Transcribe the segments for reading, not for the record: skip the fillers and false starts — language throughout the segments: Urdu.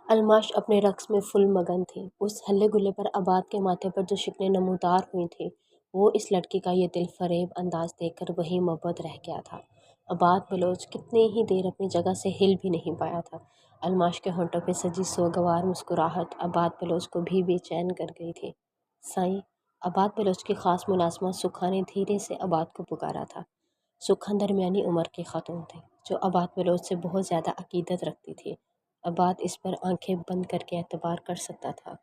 الماش اپنے رقص میں فل مگن تھی۔ اس ہلے گلے پر عباد کے ماتھے پر جو شکنیں نمودار ہوئی تھیں، وہ اس لڑکی کا یہ دل فریب انداز دیکھ کر وہی محبت رہ گیا تھا۔ عباد بلوچ کتنے ہی دیر اپنی جگہ سے ہل بھی نہیں پایا تھا۔ الماش کے ہونٹوں پہ سجی سوگوار مسکراہٹ عباد بلوچ کو بھی بے چین کر گئی تھی۔ سائیں، عباد بلوچ کی خاص ملازمہ سکھا نے دھیرے سے عباد کو پکارا تھا۔ سکھا درمیانی عمر کی خاتون تھی جو عباد بلوچ سے بہت زیادہ عقیدت رکھتی تھی۔ عباد اس پر آنکھیں بند کر کے اعتبار کر سکتا تھا۔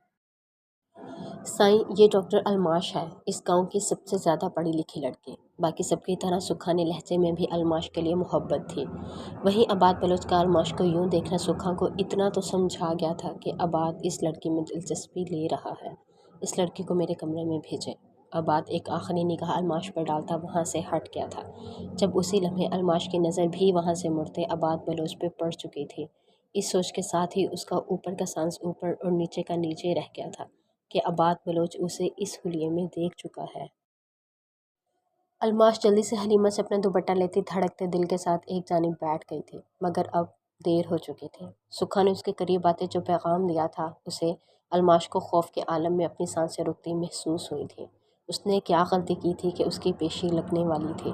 سائیں، یہ ڈاکٹر الماش ہے، اس گاؤں کی سب سے زیادہ پڑھی لکھی لڑکی۔ باقی سب کی طرح سکھا نے لہجے میں بھی الماش کے لیے محبت تھی۔ وہیں عباد بلوچ کا الماش کو یوں دیکھنا سکھا کو اتنا تو سمجھا گیا تھا کہ عباد اس لڑکی میں دلچسپی لے رہا ہے۔ اس لڑکی کو میرے کمرے میں بھیجیں۔ عباد ایک آخری نگاہ الماش پر ڈالتا وہاں سے ہٹ گیا تھا۔ جب اسی لمحے الماش کی نظر بھی وہاں سے مڑتے عباد بلوچ پہ پڑ چکی تھی، اس سوچ کے ساتھ ہی اس کا اوپر کا سانس اوپر اور نیچے کا نیچے رہ گیا تھا کہ عباد بلوچ اسے اس حلیے میں دیکھ چکا ہے۔ الماش جلدی سے حلیمہ سے اپنا دوپٹہ لیتی دھڑکتے دل کے ساتھ ایک جانب بیٹھ گئی تھی، مگر اب دیر ہو چکی تھی۔ سکھا نے اس کے قریب آتے جو پیغام دیا تھا اسے الماش کو خوف کے عالم میں اپنی سانسیں رکتی محسوس ہوئی تھی۔ اس نے کیا غلطی کی تھی کہ اس کی پیشی لگنے والی تھی؟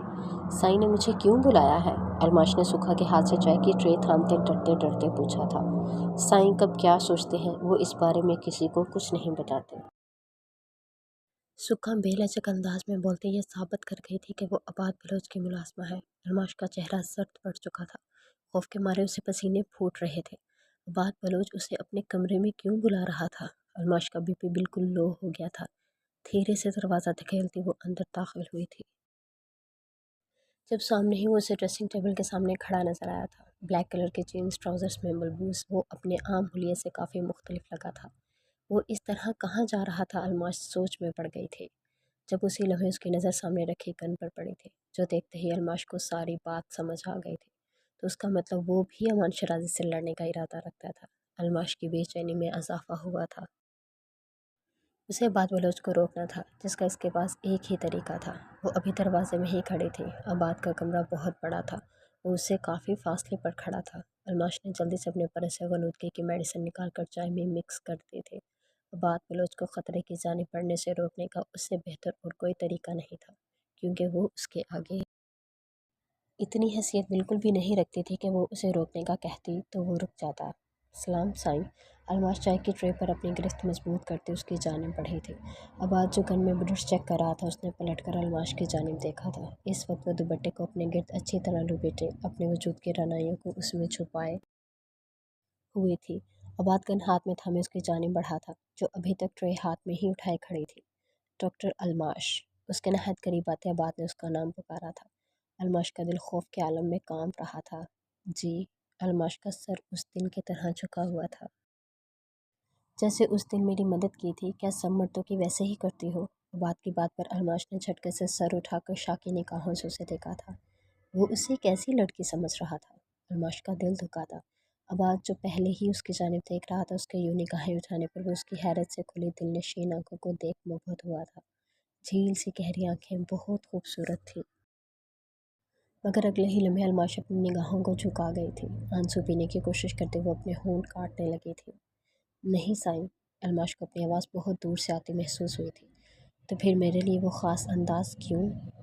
سائیں نے مجھے کیوں بلایا ہے؟ الماش نے سکھا کے ہاتھ سے چائے کی ٹرے تھامتے ڈرتے ڈرتے پوچھا تھا۔ سائیں کب کیا سوچتے ہیں وہ اس بارے میں کسی کو کچھ نہیں بتاتے۔ سکھا بے لچک انداز میں بولتے یہ ثابت کر گئی تھی کہ وہ عباد بلوچ کی ملازمہ ہے۔ الماش کا چہرہ زرد پڑ چکا تھا، خوف کے مارے اسے پسینے پھوٹ رہے تھے۔ عباد بلوچ اسے اپنے کمرے میں کیوں بلا رہا تھا؟ الماش کا بی پی بالکل لو ہو گیا تھا۔ دھیرے سے دروازہ دھکیلتی وہ اندر داخل ہوئی تھی۔ جب سامنے ہی وہ اسے ڈریسنگ ٹیبل کے سامنے کھڑا نظر آیا تھا۔ بلیک کلر کے جینز ٹراؤزرز میں ملبوس وہ اپنے عام حلیے سے کافی مختلف لگا تھا۔ وہ اس طرح کہاں جا رہا تھا؟ الماش سوچ میں پڑ گئی تھی، جب اسی لمحے اس کی نظر سامنے رکھی گن پر پڑی تھی، جو دیکھتے ہی الماش کو ساری بات سمجھ آ گئی تھی۔ تو اس کا مطلب وہ بھی امان شرازی سے لڑنے کا ارادہ رکھتا تھا۔ الماش کی بے چینی میں اضافہ ہوا تھا۔ اسے عباد بلوچ کو روکنا تھا، جس کا اس کے پاس ایک ہی طریقہ تھا۔ وہ ابھی دروازے میں ہی کھڑی تھی۔ عباد کا کمرہ بہت بڑا تھا، وہ اس سے کافی فاصلے پر کھڑا تھا۔ الماش نے جلدی سے اپنے پرس سے غنودگی کی میڈیسن نکال کر چائے میں مکس کر دی تھی۔ عباد بلوچ کو خطرے کی جانب بڑھنے سے روکنے کا اس سے بہتر اور کوئی طریقہ نہیں تھا، کیونکہ وہ اس کے آگے اتنی حیثیت بالکل بھی نہیں رکھتی تھی کہ وہ اسے روکنے کا کہتی تو وہ رک جاتا۔ سلام سائیں۔ الماش چائے کی ٹرے پر اپنی گرفت مضبوط کرتے اس کی جانب بڑھی تھی۔ عباد جو گن میں برش چیک کر رہا تھا اس نے پلٹ کر الماش کی جانب دیکھا تھا۔ اس وقت وہ دوپٹے کو اپنے گرد اچھی طرح لپیٹے اپنے وجود کی رعنائیوں کو اس میں چھپائے ہوئی تھی۔ عباد گن ہاتھ میں تھامے اس کی جانب بڑھا تھا، جو ابھی تک ٹرے ہاتھ میں ہی اٹھائے کھڑی تھی۔ ڈاکٹر الماش۔ اس کے نہایت قریب آتے عباد نے اس کا نام پکارا تھا۔ الماش کا دل خوف کے عالم میں کانپ رہا تھا۔ جی۔ الماش کا سر اس دن کی طرح جھکا ہوا تھا جیسے اس دن میری مدد کی تھی۔ کیا سب مردوں کی ویسے ہی کرتی ہو؟ عباد کی بات پر الماش نے جھٹکے سے سر اٹھا کر شاکی نگاہوں سے اسے دیکھا تھا۔ وہ اسے کیسی لڑکی سمجھ رہا تھا؟ الماش کا دل دھکا تھا۔ عباد جو پہلے ہی اس کی جانب دیکھ رہا تھا، اس کے یوں نگاہیں اٹھانے پر وہ اس کی حیرت سے کھلی دل نشین آنکھوں کو دیکھ مبہوت ہوا تھا۔ جھیل سی گہری آنکھیں بہت خوبصورت تھی، مگر اگلے ہی لمحے الماش اپنی نگاہوں کو جھکا گئی تھی۔ آنسو پینے کی کوشش کرتے وہ اپنے ہونٹ کاٹنے لگی تھی۔ نہیں سائیں۔ الماش کو اپنی آواز بہت دور سے آتی محسوس ہوئی تھی۔ تو پھر میرے لیے وہ خاص انداز کیوں؟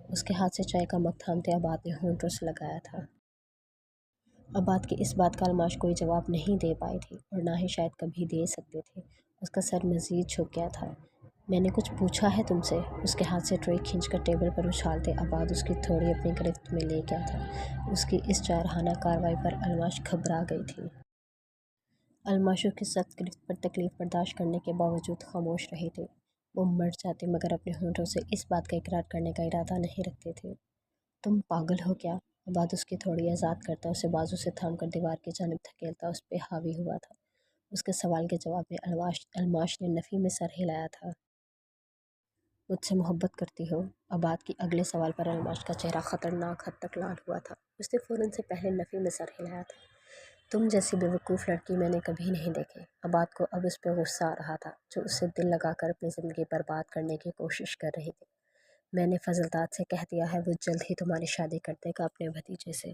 اس کے ہاتھ سے چائے کا مگ تھامتے عباد نے ہونٹوں سے لگایا تھا۔ عباد کی اس بات کا الماش کوئی جواب نہیں دے پائی تھی، اور نہ ہی شاید کبھی دے سکتی تھی۔ اس کا سر مزید جھک گیا تھا۔ میں نے کچھ پوچھا ہے تم سے؟ اس کے ہاتھ سے ٹرے کھینچ کر ٹیبل پر اچھالتے عباد اس کی تھوڑی اپنی گرفت میں لے گیا تھا۔ اس کی اس جارحانہ کارروائی پر الماش گھبرا گئی تھی۔ الماش اس کی سخت گرفت پر تکلیف برداشت کرنے کے باوجود خاموش رہی تھی۔ وہ مر جاتی مگر اپنے ہونٹوں سے اس بات کا اقرار کرنے کا ارادہ نہیں رکھتی تھی۔ تم پاگل ہو کیا؟ عباد اس کی تھوڑی آزاد کرتا، اسے بازو سے تھام کر دیوار کی جانب دھکیلتا اس پہ حاوی ہوا تھا۔ اس کے سوال کے جواب میں الماش نے نفی میں سر ہلایا تھا۔ مجھ سے محبت کرتی ہو؟ عباد کی اگلے سوال پر الماش کا چہرہ خطرناک حد تک لال ہوا تھا۔ اس نے فوراً سے پہلے نفی میں سر ہلایا تھا۔ تم جیسی بیوقوف لڑکی میں نے کبھی نہیں دیکھی۔ عباد کو اب اس پہ غصہ آ رہا تھا، جو اس سے دل لگا کر اپنی زندگی برباد کرنے کی کوشش کر رہی تھی۔ میں نے فضل داد سے کہہ دیا ہے وہ جلد ہی تمہاری شادی کر دے گا اپنے بھتیجے سے۔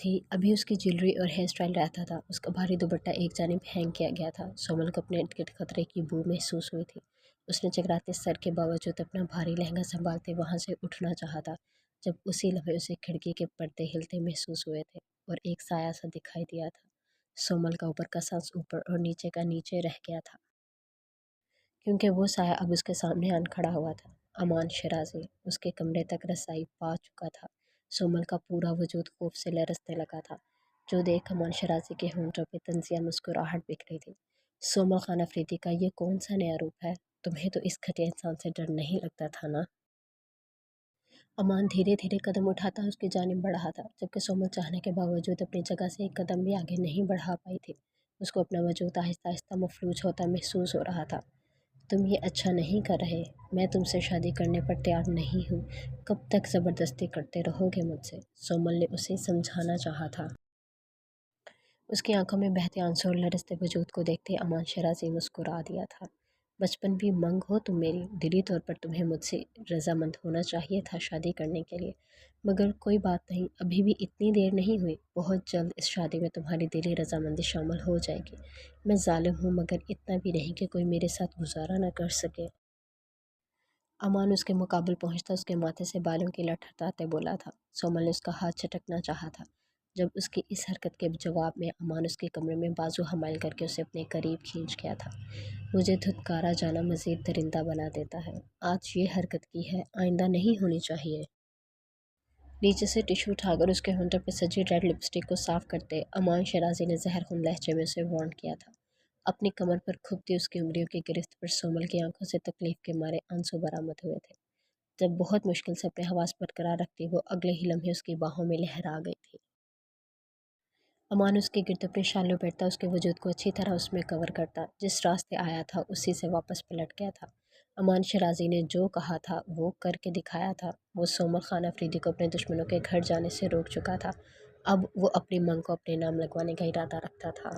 تھی ابھی اس کی جیولری اور ہیئر اسٹائل رہتا تھا، اس کا بھاری دوپٹہ ایک جانب ہینگ کیا گیا تھا۔ سومل کو اپنے ارد گرد خطرے کی بو محسوس ہوئی تھی۔ اس نے چکراتے سر کے باوجود اپنا بھاری لہنگا سنبھالتے وہاں سے اٹھنا چاہا تھا جب اسی لمحے اسے کھڑکی کے پردے ہلتے محسوس ہوئے تھے اور ایک سایہ سا دکھائی دیا تھا۔ سومل کا اوپر کا سانس اوپر اور نیچے کا نیچے رہ گیا تھا، کیونکہ وہ سایہ اب اس کے سامنے آن کھڑا ہوا تھا۔ امان شرازی اس کے کمرے تک رسائی پا چکا تھا۔ سومل کا پورا وجود خوف سے لرزنے لگا تھا، جو دیکھ امان شرازی کے ہونٹوں پہ طنزیہ مسکراہٹ بکھری تھی۔ سومل خان افریدی کا یہ کون سا نیا روپ ہے؟ تمہیں تو اس گھٹیا انسان سے ڈر نہیں لگتا تھا نا؟ امان دھیرے دھیرے قدم اٹھاتا اس کی جانب بڑھا تھا، جبکہ سومل چاہنے کے باوجود اپنی جگہ سے ایک قدم بھی آگے نہیں بڑھا پائی تھی۔ اس کو اپنا وجود آہستہ آہستہ مفلوج ہوتا محسوس ہو رہا تھا۔ تم یہ اچھا نہیں کر رہے، میں تم سے شادی کرنے پر تیار نہیں ہوں، کب تک زبردستی کرتے رہو گے مجھ سے؟ سومل نے اسے سمجھانا چاہا تھا۔ اس کی آنکھوں میں بہتے آنسو اور لرزتے وجود کو دیکھتے امان شرازی مسکرا دیا تھا۔ بچپن بھی منگ ہو تم میری، دلی طور پر تمہیں مجھ سے رضامند ہونا چاہیے تھا شادی کرنے کے لیے، مگر کوئی بات نہیں، ابھی بھی اتنی دیر نہیں ہوئی، بہت جلد اس شادی میں تمہاری دلی رضامندی شامل ہو جائے گی۔ میں ظالم ہوں مگر اتنا بھی نہیں کہ کوئی میرے ساتھ گزارا نہ کر سکے۔ امان اس کے مقابل پہنچتا اس کے ماتھے سے بالوں کی لٹ ہٹاتے بولا تھا۔ سومل نے اس کا ہاتھ چھٹکنا چاہا تھا، جب اس کی اس حرکت کے جواب میں امان اس کے کمرے میں بازو حمائل کر کے اسے اپنے قریب کھینچ گیا تھا۔ مجھے دھتکارا جانا مزید درندہ بنا دیتا ہے، آج یہ حرکت کی ہے، آئندہ نہیں ہونی چاہیے۔ نیچے سے ٹشو اٹھا کر اس کے ہونٹوں پہ سجی ریڈ لپسٹک کو صاف کرتے امان شرازی نے زہر خون لہجے میں اسے وارن کیا تھا۔ اپنی کمر پر کھپتی اس کی انگلیوں کی گرفت پر سومل کی آنکھوں سے تکلیف کے مارے آنسو برآمد ہوئے تھے۔ جب بہت مشکل سے اپنے حواس برقرار رکھتی وہ اگلے ہی لمحے اس کی باہوں میں لہرا گئی تھی۔ امان اس کے گرد اپنی شال لپیٹتا اس کے وجود کو اچھی طرح اس میں کور کرتا، جس راستے آیا تھا اسی سے واپس پلٹ گیا تھا۔ امان شرازی نے جو کہا تھا وہ کر کے دکھایا تھا۔ وہ سومل خان افریدی کو اپنے دشمنوں کے گھر جانے سے روک چکا تھا، اب وہ اپنی منگ کو اپنے نام لگوانے کا ارادہ رکھتا تھا۔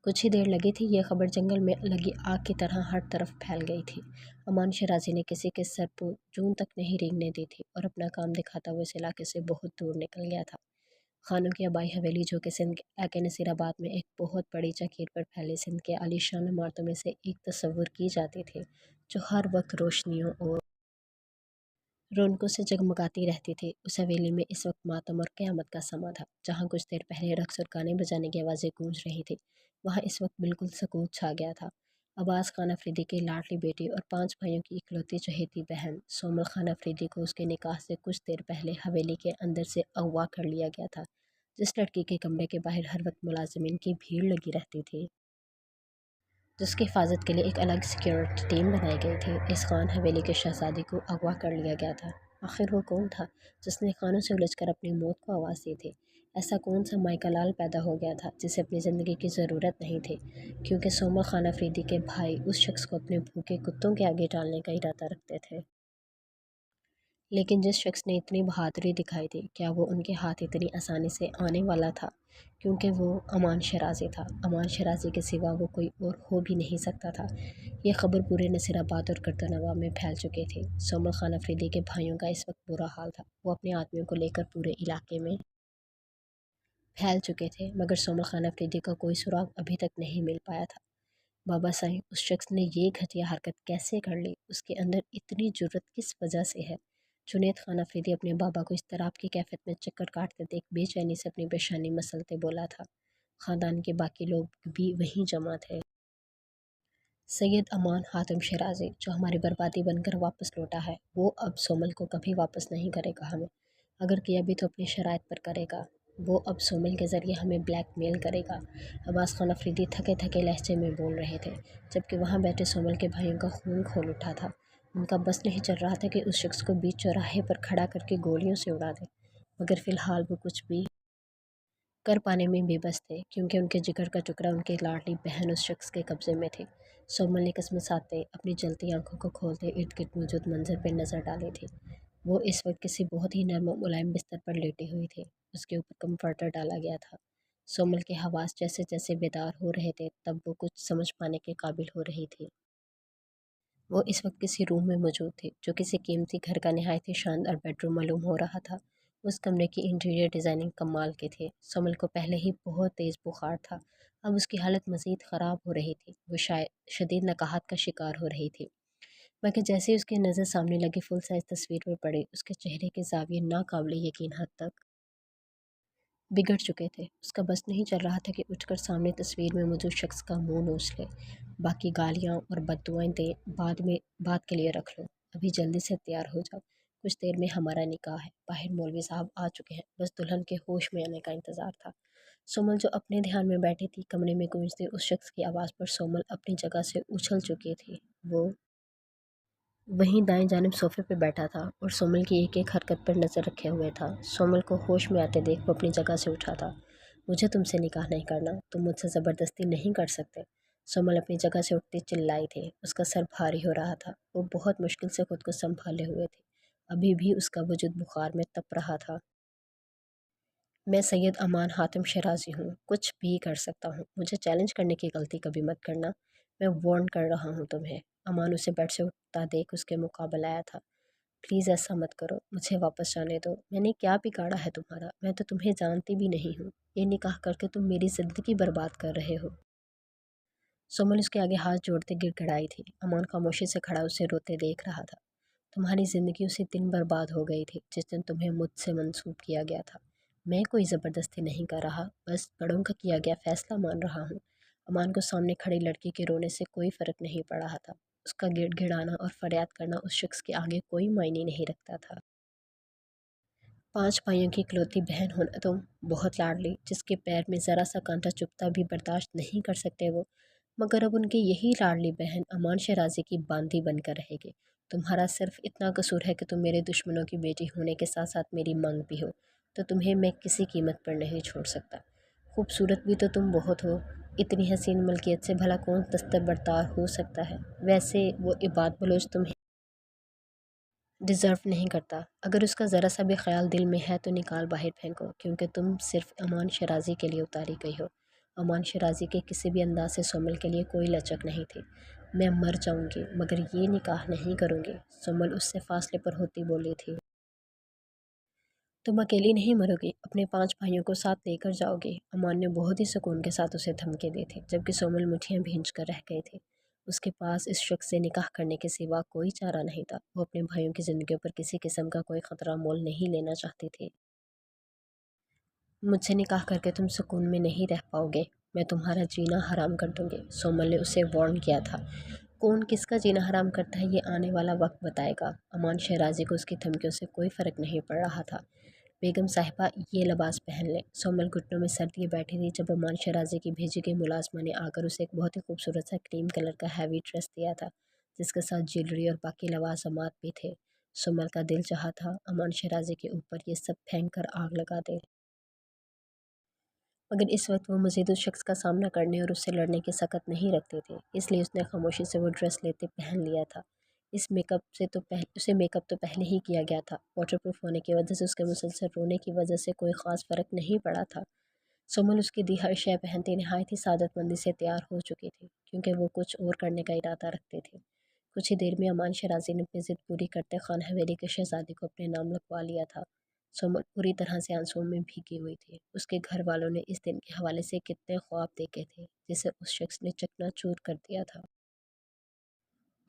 کچھ ہی دیر لگی تھی، یہ خبر جنگل میں لگی آگ کی طرح ہر طرف پھیل گئی تھی۔ امان شرازی نے کسی کے سر کو جون تک نہیں رینگنے دی تھی اور اپنا کام دکھاتا ہوا اس علاقے سے بہت دور نکل گیا تھا۔ خانوں کی آبائی حویلی، جو کہ سندھ کے علاقے نصیر آباد میں ایک بہت بڑی جاگیر پر پھیلے سندھ کے عالی شان عمارتوں میں سے ایک تصور کی جاتی تھی، جو ہر وقت روشنیوں اور رونقوں سے جگمگاتی رہتی تھی۔ اس حویلی میں اس وقت ماتم اور قیامت کا سماں تھا۔ جہاں کچھ دیر پہلے رقص اور گانے بجانے کی آوازیں گونج رہی تھی، وہاں اس وقت بالکل سکوت چھا گیا تھا۔ عباس خان افریدی کی لاڈلی بیٹی اور 5 بھائیوں کی اکلوتی چہیتی بہن سومل خان افریدی کو اس کے نکاح سے کچھ دیر پہلے حویلی کے اندر سے اغوا کر لیا گیا تھا، جس لڑکی کے کمرے کے باہر ہر وقت ملازمین کی بھیڑ لگی رہتی تھی، جس کی حفاظت کے لیے ایک الگ سیکیورٹی ٹیم بنائی گئی تھی۔ اس خان حویلی کے شہزادی کو اغوا کر لیا گیا تھا۔ آخر وہ کون تھا جس نے خانوں سے الجھ کر اپنی موت کو آواز دی تھی؟ ایسا کون سا مائیکا لال پیدا ہو گیا تھا جسے اپنی زندگی کی ضرورت نہیں تھی؟ کیونکہ سومل خان افریدی کے بھائی اس شخص کو اپنے بھوکے کتوں کے آگے ڈالنے کا ارادہ رکھتے تھے۔ لیکن جس شخص نے اتنی بہادری دکھائی تھی، کیا وہ ان کے ہاتھ اتنی آسانی سے آنے والا تھا؟ کیونکہ وہ امان شرازی تھا۔ امان شرازی کے سوا وہ کوئی اور ہو بھی نہیں سکتا تھا۔ یہ خبر پورے نصیر آباد اور گردن عوام میں پھیل چکی تھی۔ سومل خان افریدی کے بھائیوں کا اس وقت برا حال تھا، وہ اپنے آدمیوں کو لے کر پورے علاقے میں پھیل چکے تھے، مگر سومل خان افریدی کا کوئی سراغ ابھی تک نہیں مل پایا تھا۔ بابا سائیں، اس شخص نے یہ گھٹیا حرکت کیسے کر لی؟ اس کے اندر اتنی جرأت کس وجہ سے ہے؟ جنید خان افریدی اپنے بابا کو اضطراب کی کیفیت میں چکر کاٹتے دیکھ بے چینی سے اپنی پیشانی مسلتے بولا تھا۔ خاندان کے باقی لوگ بھی وہیں جمع تھے۔ سید امان حاتم شرازی، جو ہماری بربادی بن کر واپس لوٹا ہے، وہ اب سومل کو کبھی واپس نہیں کرے گا ہمیں، اگر کیا بھی تو اپنی شرائط پر کرے گا۔ وہ اب سومل کے ذریعے ہمیں بلیک میل کرے گا۔ عباس خان افریدی تھکے تھکے لہجے میں بول رہے تھے، جبکہ وہاں بیٹھے سومل کے بھائیوں کا خون کھول اٹھا تھا۔ ان کا بس نہیں چل رہا تھا کہ اس شخص کو بیچ چوراہے پر کھڑا کر کے گولیوں سے اڑا دیں، مگر فی الحال وہ کچھ بھی کر پانے میں بے بس تھے، کیونکہ ان کے جگر کا ٹکڑا ان کی لاڈلی بہن اس شخص کے قبضے میں تھی۔ سومل نے کسمساتے اپنی جلتی آنکھوں کو کھولتے ارد گرد موجود منظر پہ نظر ڈالی تھی۔ وہ اس وقت کسی بہت ہی نرم و ملائم بستر پر لیٹی ہوئی تھی، اس کے اوپر کمفرٹر ڈالا گیا تھا۔ سومل کے حواس جیسے جیسے بیدار ہو رہے تھے، تب وہ کچھ سمجھ پانے کے قابل ہو رہی تھی۔ وہ اس وقت کسی روم میں موجود تھی، جو کسی قیمتی گھر کا نہایت ہی شاندار بیڈ روم معلوم ہو رہا تھا۔ اس کمرے کی انٹیریئر ڈیزائننگ کمال کے تھے۔ سمل کو پہلے ہی بہت تیز بخار تھا، اب اس کی حالت مزید خراب ہو رہی تھی۔ وہ شاید شدید نقاہت کا شکار ہو رہی تھی، مگر جیسے اس کی نظر سامنے لگی فل سائز تصویر پر پڑی، اس کے چہرے کے زاویے ناقابل یقین حد تک بگڑ چکے تھے۔ اس کا بس نہیں چل رہا تھا کہ اٹھ کر سامنے تصویر میں موجود شخص کا منہ نوچ لے۔ باقی گالیاں اور بددعائیں دیں بعد کے لیے رکھ لو، ابھی جلدی سے تیار ہو جاؤ، کچھ دیر میں ہمارا نکاح ہے، باہر مولوی صاحب آ چکے ہیں، بس دلہن کے ہوش میں آنے کا انتظار تھا۔ سومل جو اپنے دھیان میں بیٹھی تھی، کمرے میں گونجتی اس شخص کی آواز پر سومل اپنی جگہ سے اچھل چکی تھی۔ وہ وہیں دائیں جانب صوفے پہ بیٹھا تھا اور سومل کی ایک ایک حرکت پر نظر رکھے ہوئے تھا۔ سومل کو ہوش میں آتے دیکھ وہ اپنی جگہ سے اٹھا تھا۔ مجھے تم سے نکاح نہیں کرنا، تم مجھ سے زبردستی نہیں کر سکتے۔ سومل اپنی جگہ سے اٹھتی چلائی تھی، اس کا سر بھاری ہو رہا تھا، وہ بہت مشکل سے خود کو سنبھالے ہوئے تھی، ابھی بھی اس کا وجود بخار میں تپ رہا تھا۔ میں سید امان حاتم شیرازی ہوں، کچھ بھی کر سکتا ہوں، مجھے چیلنج کرنے کی غلطی کبھی مت کرنا، میں وارن کر رہا ہوں تمہیں۔ امان اسے بیڈ سے اٹھتا دیکھ اس کے مقابل آیا تھا۔ پلیز ایسا مت کرو، مجھے واپس جانے دو، میں نے کیا بگاڑا ہے تمہارا، میں تو تمہیں جانتی بھی نہیں ہوں، یہ نکاح کر کے تم میری زندگی برباد کر رہے ہو۔ سومل اس کے آگے ہاتھ جوڑتے گڑ گڑائی تھی۔ امان خاموشی سے کھڑا اسے روتے دیکھ رہا تھا۔ تمہاری زندگی اسی دن برباد ہو گئی تھی جس دن تمہیں مجھ سے منسوب کیا گیا تھا۔ میں کوئی زبردستی نہیں کر رہا، بس بڑوں کا کیا گیا فیصلہ مان رہا ہوں۔ امان کو سامنے کھڑی لڑکی کے رونے سے کوئی فرق نہیں پڑ رہا تھا، اس کا گڑ گڑانا اور فریاد کرنا اس شخص کے آگے کوئی معنی نہیں رکھتا تھا۔ 5 بھائیوں کی اکلوتی بہن ہونا تم، بہت لاڈلی، جس کے پیر میں ذرا سا کانٹا چبھتا بھی برداشت نہیں کر سکتے وہ، مگر اب ان کی یہی لاڈلی بہن امان شیرازی کی باندھی بن کر رہے گی۔ تمہارا صرف اتنا قصور ہے کہ تم میرے دشمنوں کی بیٹی ہونے کے ساتھ ساتھ میری مانگ بھی ہو، تو تمہیں میں کسی قیمت پر نہیں چھوڑ سکتا۔ خوبصورت بھی تو تم بہت ہو، اتنی حسین ملکیت سے بھلا کون دستبردار ہو سکتا ہے؟ ویسے وہ عباد بلوچ تمہیں ڈیزرو نہیں کرتا، اگر اس کا ذرا سا بھی خیال دل میں ہے تو نکال باہر پھینکو، کیونکہ تم صرف امان شیرازی کے لیے اتاری گئی ہو۔ امان شیرازی کے کسی بھی انداز سے سومل کے لیے کوئی لچک نہیں تھی۔ میں مر جاؤں گی مگر یہ نکاح نہیں کروں گی، سومل اس سے فاصلے پر ہوتی بولی تھی۔ تم اکیلی نہیں مرو گی، اپنے 5 بھائیوں کو ساتھ لے کر جاؤ گی۔ امان نے بہت ہی سکون کے ساتھ اسے دھمکی دی تھی، جبکہ سومل مٹھیاں بھینچ کر رہ گئی تھی۔ اس کے پاس اس شخص سے نکاح کرنے کے سوا کوئی چارہ نہیں تھا، وہ اپنے بھائیوں کی زندگیوں پر کسی قسم کا کوئی خطرہ مول نہیں لینا چاہتی تھی۔ مجھ سے نکاح کر کے تم سکون میں نہیں رہ پاؤ گے، میں تمہارا جینا حرام کر دوں گی، سومل نے اسے وارن کیا تھا۔ کون کس کا جینا حرام کرتا ہے یہ آنے والا وقت بتائے گا۔ امان شیرازی کو اس کی دھمکیوں سے کوئی فرق نہیں پڑ رہا تھا۔ بیگم صاحبہ یہ لباس پہن لیں۔ سومل گھٹنوں میں سر دیے بیٹھی تھی جب امان شیرازی کی بھیجی گئی ملازمہ نے آ کر اسے ایک بہت ہی خوبصورت سا کریم کلر کا ہیوی ڈریس دیا تھا، جس کے ساتھ جیولری اور باقی لوازمات بھی تھے۔ سومل کا دل چاہا تھا امان شیرازی کے اوپر یہ سب پھینک کر آگ لگا دے، مگر اس وقت وہ مزید اس شخص کا سامنا کرنے اور اس سے لڑنے کی سکت نہیں رکھتی تھی، اس لیے اس نے خاموشی سے وہ ڈریس لیتے پہن لیا تھا۔ اسے میک اپ تو پہلے ہی کیا گیا تھا، واٹر پروف ہونے کی وجہ سے اس کے مسلسل رونے کی وجہ سے کوئی خاص فرق نہیں پڑا تھا۔ سومل اس کی دی ہر شے پہنتی نہایت ہی سعادت مندی سے تیار ہو چکی تھی، کیونکہ وہ کچھ اور کرنے کا ارادہ رکھتے تھے۔ کچھ ہی دیر میں امان شیرازی نے اپنی ضد پوری کرتے خان حویلی کے شہزادی کو اپنے نام لکھوا لیا تھا۔ سومل پوری طرح سے آنسوؤں میں بھیگی ہوئی تھی، اس کے گھر والوں نے اس دن کے حوالے سے کتنے خواب دیکھے تھے جسے اس شخص نے چکنا چور کر دیا تھا۔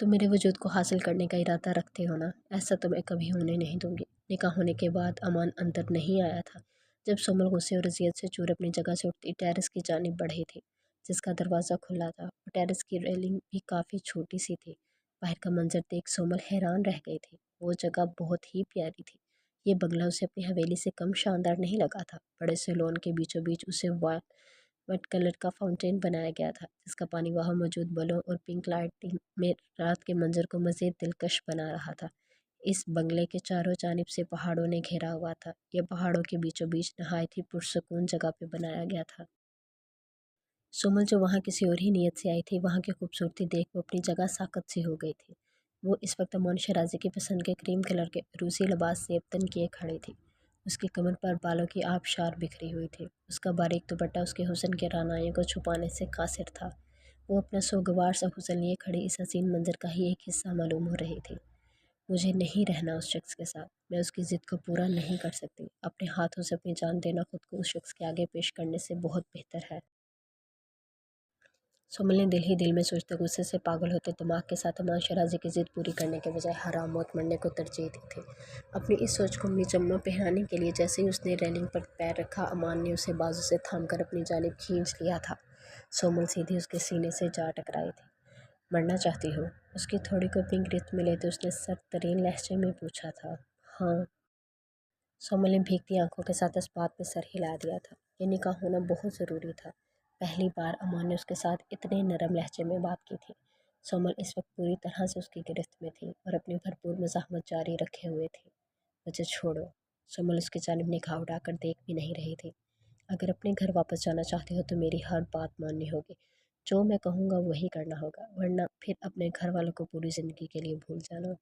تم میرے وجود کو حاصل کرنے کا ارادہ رکھتے ہو نا، ایسا تو میں کبھی ہونے نہیں دوں گی۔ نکاح ہونے کے بعد امان اندر نہیں آیا تھا جب سومل غصے اور اذیت سے چور اپنی جگہ سے اٹھتی ٹیرس کی جانب بڑھی تھی، جس کا دروازہ کھلا تھا اور ٹیرس کی ریلنگ بھی کافی چھوٹی سی تھی۔ باہر کا منظر دیکھ سومل حیران رہ گئی تھی، وہ جگہ بہت ہی پیاری تھی۔ یہ بنگلہ اسے اپنی حویلی سے کم شاندار نہیں لگا تھا۔ بڑے سے لون کے بیچوں بیچ اسے وائٹ کلر کا فاؤنٹین بنایا گیا تھا، جس کا پانی وہاں موجود بلوں اور پنک لائٹنگ میں رات کے منظر کو مزید دلکش بنا رہا تھا۔ اس بنگلے کے چاروں جانب سے پہاڑوں نے گھیرا ہوا تھا، یہ پہاڑوں کے بیچوں بیچ نہایت ہی پرسکون جگہ پہ بنایا گیا تھا۔ سومل جو وہاں کسی اور ہی نیت سے آئی تھی، وہاں کی خوبصورتی دیکھ وہ اپنی جگہ ساکت سی ہو گئی تھی۔ وہ اس وقت امان شیرازی کی پسند کے کریم کلر کے روسی لباس سے تن کیے کھڑی تھی، اس کی کمر پر بالوں کی آبشار بکھری ہوئی تھی، اس کا باریک دوپٹہ اس کے حسن کے رعنائیوں کو چھپانے سے قاصر تھا۔ وہ اپنا سوگوار سا حسن لیے کھڑی اس حسین منظر کا ہی ایک حصہ معلوم ہو رہی تھی۔ مجھے نہیں رہنا اس شخص کے ساتھ، میں اس کی ضد کو پورا نہیں کر سکتی، اپنے ہاتھوں سے اپنی جان دینا خود کو اس شخص کے آگے پیش کرنے سے بہت بہتر ہے۔ سمل نے دل ہی دل میں سوچتے غصے سے پاگل ہوتے دماغ کے ساتھ امان شرازی کی ضد پوری کرنے کے بجائے حرام موت مرنے کو ترجیح دی تھی۔ اپنی اس سوچ کو مجمع پہنانے کے لیے جیسے ہی اس نے ریلنگ پر پیر رکھا، امان نے اسے بازو سے تھام کر اپنی جانب کھینچ لیا تھا۔ سومل سیدھی اس کے سینے سے جا ٹکرائی تھی۔ مرنا چاہتی ہو؟ اس کی تھوڑی کو پنک گرفت میں لیتے اس نے سرد ترین لہجے میں پوچھا تھا۔ ہاں، سومل نے بھیگتی آنکھوں کے ساتھ اس بات پہ سر ہلا دیا تھا۔ یہ نکاح ہونا بہت ضروری تھا۔ پہلی بار امان نے اس کے ساتھ اتنے نرم لہجے میں بات کی تھی۔ سومل اس وقت پوری طرح سے اس کی گرفت میں تھی اور اپنی بھرپور مزاحمت جاری رکھے ہوئے تھی۔ مجھے چھوڑو۔ سومل اس کی جانب نگاہ اٹھا کر دیکھ بھی نہیں رہی تھی۔ اگر اپنے گھر واپس جانا چاہتی ہو تو میری ہر بات ماننی ہوگی، جو میں کہوں گا وہی کرنا ہوگا، ورنہ پھر اپنے گھر والوں کو پوری زندگی کے لیے بھول جانا۔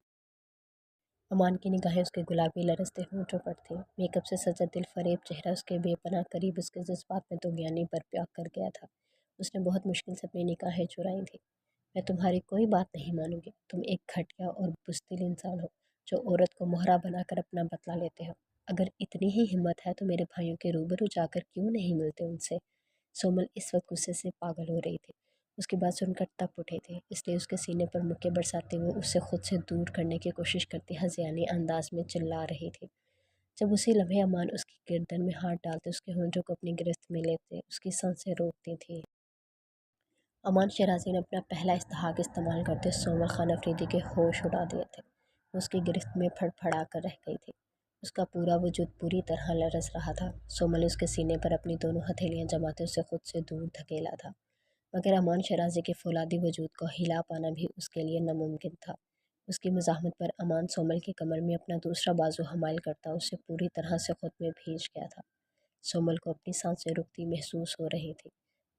امان کی نگاہیں اس کے گلابی لرزتے ہونٹوں پر تھیں۔ میک اپ سے سجا دل فریب چہرہ اس کے بے پناہ قریب اس کے جذبات میں طغیانی برپا کر گیا تھا۔ اس نے بہت مشکل سے اپنی نگاہیں چرائی تھیں۔ میں تمہاری کوئی بات نہیں مانوں گی۔ تم ایک گھٹیا اور بزدل انسان ہو جو عورت کو مہرا بنا کر اپنا بدلہ لیتے ہو۔ اگر اتنی ہی ہمت ہے تو میرے بھائیوں کے روبرو جا کر کیوں نہیں ملتے ان سے؟ سومل اس وقت غصے سے پاگل ہو رہی تھی۔ اس کی بات سن کر تپ اٹھے تھے، اس لیے اس کے سینے پر مکے برساتے ہوئے اسے خود سے دور کرنے کی کوشش کرتی ہذیانی انداز میں چلا رہی تھی۔ جب اسی لمحے امان اس کی گردن میں ہاتھ ڈالتے اس کے ہونٹوں کو اپنی گرفت میں لیتے اس کی سانسیں روکتی تھی۔ امان شیرازی نے اپنا پہلا استحقاق استعمال کرتے سومل خان افریدی کے ہوش اڑا دیے تھے۔ وہ اس کی گرفت میں پھڑ پھڑا کر رہ گئی تھی۔ اس کا پورا وجود پوری طرح لرز رہا تھا۔ سومل نے اس کے سینے پر اپنی دونوں ہتھیلیاں جماتے اسے خود سے دور دھکیلا تھا، مگر امان شیرازی کے فولادی وجود کو ہلا پانا بھی اس کے لیے ناممکن تھا۔ اس کی مزاحمت پر امان سومل کی کمر میں اپنا دوسرا بازو حمائل کرتا اسے پوری طرح سے خود میں بھیج گیا تھا۔ سومل کو اپنی سانسیں رکتی محسوس ہو رہی تھی۔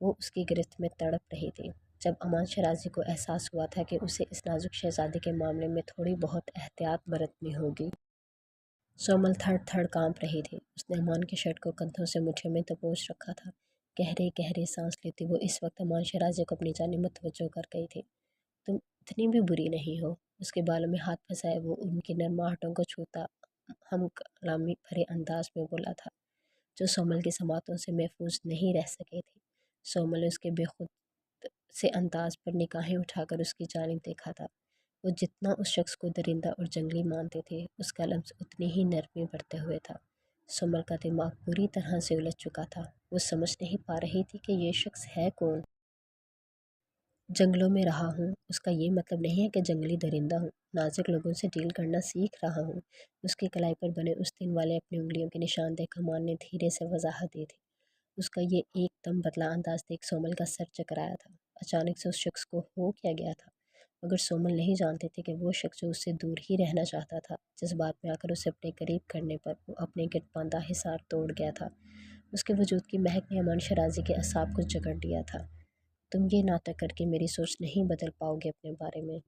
وہ اس کی گرفت میں تڑپ رہی تھی۔ جب امان شیرازی کو احساس ہوا تھا کہ اسے اس نازک شہزادی کے معاملے میں تھوڑی بہت احتیاط برتنی ہوگی۔ سومل تھڑ تھڑ کانپ رہی تھی۔ اس نے امان کی شرٹ کو کندھوں سے مٹھیوں میں دبوچ رکھا تھا۔ گہرے گہرے سانس لیتی وہ اس وقت امان شیرازی کو اپنی جانب متوجہ کر گئی تھی۔ تم اتنی بھی بری نہیں ہو، اس کے بالوں میں ہاتھ پھنسائے وہ ان کی نرم آہٹوں کو چھوتا ہم کلامی بھرے انداز میں بولا تھا، جو سومل کی سماعتوں سے محفوظ نہیں رہ سکی تھی۔ سومل نے اس کے بے خود سے انداز پر نگاہیں اٹھا کر اس کی جانب دیکھا تھا۔ وہ جتنا اس شخص کو درندہ اور جنگلی مانتے تھے، اس کا لمس اتنی ہی نرمی بھرتے ہوئے تھا۔ سومل کا دماغ پوری طرح سے الجھ چکا تھا۔ وہ سمجھ نہیں پا رہی تھی کہ یہ شخص ہے کون۔ جنگلوں میں رہا ہوں، اس کا یہ مطلب نہیں ہے کہ جنگلی درندہ ہوں۔ نازک لوگوں سے ڈیل کرنا سیکھ رہا ہوں۔ اس کی کلائی پر بنے اس دن والے اپنی انگلیوں کے نشان دیکھ امان نے دھیرے سے وضاحت دی تھی۔ اس کا یہ ایک دم بدلا انداز دیکھ سومل کا سر چکرایا تھا۔ اچانک سے اس شخص کو ہو کیا گیا تھا، مگر سومل نہیں جانتے تھے کہ وہ شخص جو اس سے دور ہی رہنا چاہتا تھا، جس بات میں آ کر اسے اپنے قریب کرنے پر وہ اپنے گرد باندھا حصار توڑ گیا تھا۔ اس کے وجود کی مہک نے امان شیرازی کے اعصاب کو جکڑ دیا تھا۔ تم یہ ناٹک کر کے میری سوچ نہیں بدل پاؤ گے اپنے بارے میں۔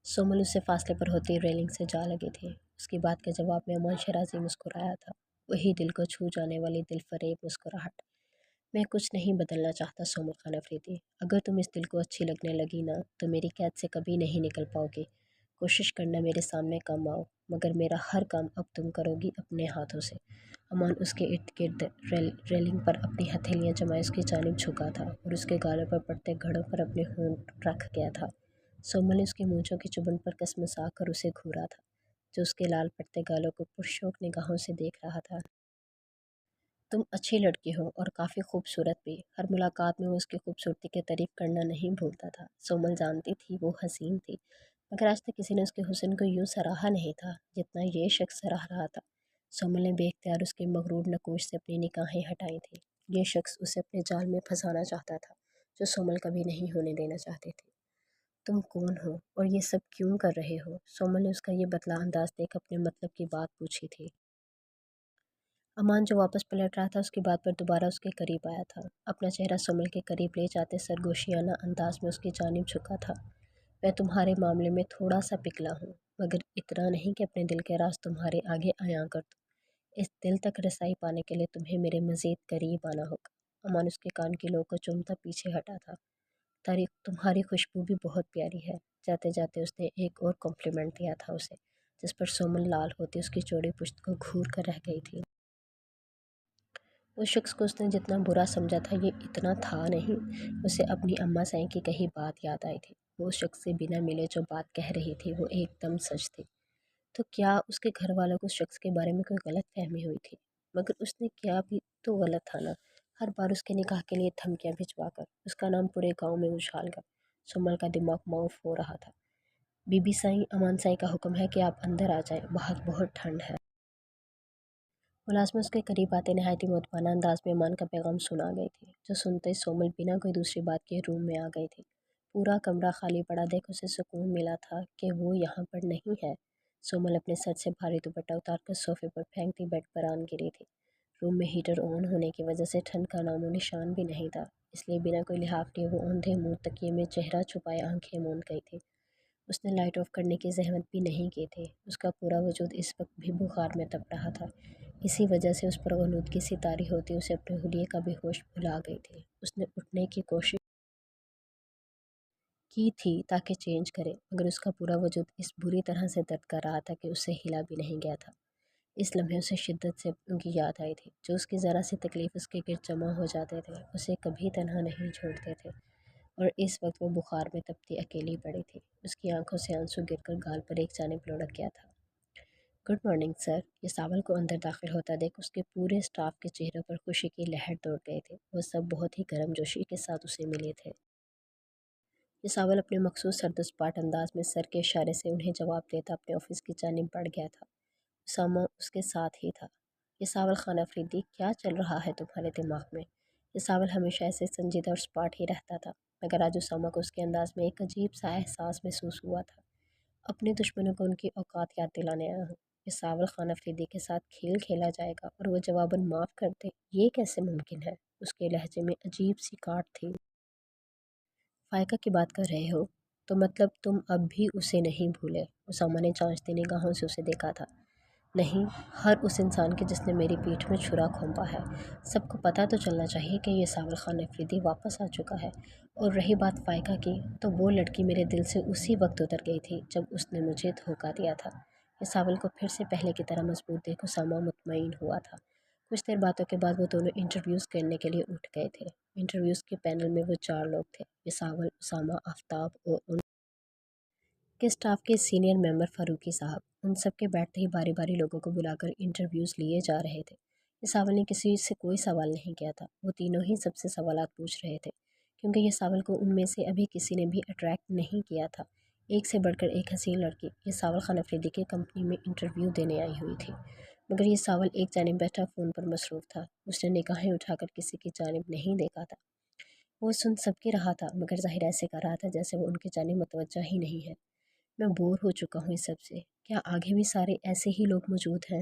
سومل اس سے فاصلے پر ہوتی ریلنگ سے جا لگی تھی۔ اس کی بات کے جواب میں امان شیرازی مسکرایا تھا، وہی دل کو چھو جانے والی دل فریب مسکراہٹ۔ میں کچھ نہیں بدلنا چاہتا سومل خان افریدی۔ اگر تم اس دل کو اچھی لگنے لگی نا تو میری قید سے کبھی نہیں نکل پاؤ گی۔ کوشش کرنا میرے سامنے کم آؤ، مگر میرا ہر کام اب تم کرو گی اپنے ہاتھوں سے۔ امان اس کے ارد گرد ریلنگ پر اپنی ہتھیلیاں جمائے اس کی جانب جھکا تھا اور اس کے گالوں پر پڑتے گھڑوں پر اپنے ہونٹ رکھ گیا تھا۔ سومل نے اس کی مونچھوں کی چبھن پر کسمسا کر اسے گھورا تھا، جو اس کے لال پڑتے گالوں کو پرشوق نگاہوں سے دیکھ رہا تھا۔ تم اچھی لڑکی ہو اور کافی خوبصورت بھی۔ ہر ملاقات میں وہ اس کی خوبصورتی کی تعریف کرنا نہیں بھولتا تھا۔ سومل جانتی تھی وہ حسین تھی، مگر آج تک کسی نے اس کے حسن کو یوں سراہا نہیں تھا جتنا یہ شخص سراہ رہا تھا۔ سومل نے بے اختیار اس کے مغرور نقوش سے اپنی نگاہیں ہٹائی تھیں۔ یہ شخص اسے اپنے جال میں پھنسانا چاہتا تھا، جو سومل کبھی نہیں ہونے دینا چاہتی تھی۔ تم کون ہو اور یہ سب کیوں کر رہے ہو؟ سومل نے اس کا یہ بدلا انداز دیکھ اپنے مطلب کی بات پوچھی تھی۔ امان جو واپس پلٹ رہا تھا اس کی بات پر دوبارہ اس کے قریب آیا تھا۔ اپنا چہرہ سومل کے قریب لے جاتے سرگوشیانہ انداز میں اس کی جانب جھکا تھا۔ میں تمہارے معاملے میں تھوڑا سا پگھلا ہوں، مگر اتنا نہیں کہ اپنے دل کے راز تمہارے آگے عیاں کر دوں۔ اس دل تک رسائی پانے کے لیے تمہیں میرے مزید قریب آنا ہوگا۔ امان اس کے کان کی لو کو چومتا پیچھے ہٹا تھا۔ تمہاری خوشبو بھی بہت پیاری ہے، جاتے جاتے اس نے ایک اور کمپلیمنٹ دیا تھا اسے، جس پر سومل لال ہوتی اس کی چوڑی پشت کو گھور کر رہ گئی تھی۔ اس شخص کو اس نے جتنا برا سمجھا تھا یہ اتنا تھا نہیں۔ اسے اپنی اماں سائیں کی کہی بات یاد آئی تھی۔ وہ اس شخص سے بنا ملے جو بات کہہ رہی تھی وہ ایک دم سچ تھی۔ تو کیا اس کے گھر والوں کو اس شخص کے بارے میں کوئی غلط فہمی ہوئی تھی؟ مگر اس نے کیا بھی تو غلط تھا نا، ہر بار اس کے نکاح کے لیے دھمکیاں بھجوا کر اس کا نام پورے گاؤں میں اچھال کر سمل کا دماغ معاف ہو رہا تھا۔ بی بی سائیں امان سائیں کا حکم ہے کہ آپ اندر آ جائیں، باہر بہت ٹھنڈ ہے۔ ملازمہ اس کے قریب آتے نہایت ہی مؤدبانہ انداز میں امان کا پیغام سنا گئی تھی، جو سنتے ہی سومل بنا کوئی دوسری بات کے روم میں آ گئی تھی۔ پورا کمرہ خالی پڑا دیکھ اسے سکون ملا تھا کہ وہ یہاں پر نہیں ہے۔ سومل اپنے سر سے بھاری دوپٹہ اتار کر صوفے پر پھینکتی بیڈ پر آن گری تھی۔ روم میں ہیٹر آن ہونے کی وجہ سے ٹھنڈ کا نام و نشان بھی نہیں تھا، اس لیے بنا کوئی لحاف لیے وہ اوندھے منہ تکیے میں چہرہ چھپائے آنکھیں موند گئی تھی۔ اس نے لائٹ آف کرنے کی زحمت بھی نہیں کی تھی۔ اس کا پورا وجود اس وقت بھی بخار میں تپ رہا تھا، اسی وجہ سے اس پر غنودگی سی طاری ہوتی اسے اپنے حلیے کا بھی ہوش بھلا گئی تھی۔ اس نے اٹھنے کی کوشش کی تھی تاکہ چینج کرے، مگر اس کا پورا وجود اس بری طرح سے درد کر رہا تھا کہ اس سے ہلا بھی نہیں گیا تھا۔ اس لمحے اسے شدت سے ان کی یاد آئی تھی، جو اس کی ذرا سی تکلیف اس کے گرد جمع ہو جاتے تھے، اسے کبھی تنہا نہیں چھوڑتے تھے۔ اور اس وقت وہ بخار میں تپتی اکیلی پڑی تھی۔ اس کی آنکھوں سے آنسو گر کر گال پر ایک جانب لڑک گیا تھا۔ Good morning sir. یہ ساول کو اندر داخل ہوتا دیکھ اس کے پورے سٹاف کے چہروں پر خوشی کی لہر دوڑ گئی تھی۔ وہ سب بہت ہی گرم جوشی کے ساتھ اسے ملے تھے۔ یہ ساول اپنے مخصوص سرد و سپاٹ انداز میں سر کے اشارے سے انہیں جواب دیتا اپنے آفس کی جانب بڑھ گیا تھا۔ اسامہ اس کے ساتھ ہی تھا۔ یہ ساول خان افریدی، کیا چل رہا ہے تمہارے دماغ میں؟ یہ ساول ہمیشہ ایسے سنجیدہ اور سپاٹ ہی رہتا تھا، مگر آج اسامہ کو اس کے انداز میں ایک عجیب سا احساس محسوس ہوا تھا۔ اپنے دشمنوں کو ان کی اوقات یاد دلانے آیا ہوں۔ یہ ساول خان افریدی کے ساتھ کھیل کھیلا جائے گا اور وہ جواباً معاف کر دے، یہ کیسے ممکن ہے؟ اس کے لہجے میں عجیب سی کاٹ تھی۔ فائقہ کی بات کر رہے ہو؟ تو مطلب تم اب بھی اسے نہیں بھولے؟ اسامہ نے چانچتی نگاہوں سے اسے دیکھا تھا۔ نہیں، ہر اس انسان کے جس نے میری پیٹھ میں چھرا کھونپا ہے۔ سب کو پتہ تو چلنا چاہیے کہ یہ ساول خان افریدی واپس آ چکا ہے۔ اور رہی بات فائقہ کی، تو وہ لڑکی میرے دل سے اسی وقت اتر گئی تھی جب اس نے مجھے دھوکہ دیا تھا۔ یہ ساول کو پھر سے پہلے کی طرح مضبوط دیکھ اسامہ مطمئن ہوا تھا۔ کچھ دیر باتوں کے بعد وہ دونوں انٹرویوز کرنے کے لیے اٹھ گئے تھے۔ انٹرویوز کے پینل میں وہ 4 لوگ تھے، یہ ساول، اسامہ، آفتاب اور ان کے اسٹاف کے سینئر ممبر فاروقی صاحب۔ ان سب کے بیٹھتے ہی باری باری لوگوں کو بلا کر انٹرویوز لیے جا رہے تھے۔ یہ ساول نے کسی سے کوئی سوال نہیں کیا تھا، وہ تینوں ہی سب سے سوالات پوچھ رہے تھے، کیونکہ یہ ساول کو ان میں سے ابھی کسی نے بھی اٹریکٹ نہیں کیا تھا۔ ایک سے بڑھ کر ایک حسین لڑکی یہ ساول خان افریدی کی کمپنی میں انٹرویو دینے آئی ہوئی تھی، مگر یہ ساول ایک جانب بیٹھا فون پر مصروف تھا۔ اس نے نگاہیں اٹھا کر کسی کی جانب نہیں دیکھا تھا۔ وہ سن سب کی رہا تھا، مگر ظاہر ایسے کر رہا تھا جیسے وہ ان کی جانب متوجہ ہی نہیں ہے۔ میں بور ہو چکا ہوں اس سب سے، کیا آگے بھی سارے ایسے ہی لوگ موجود ہیں؟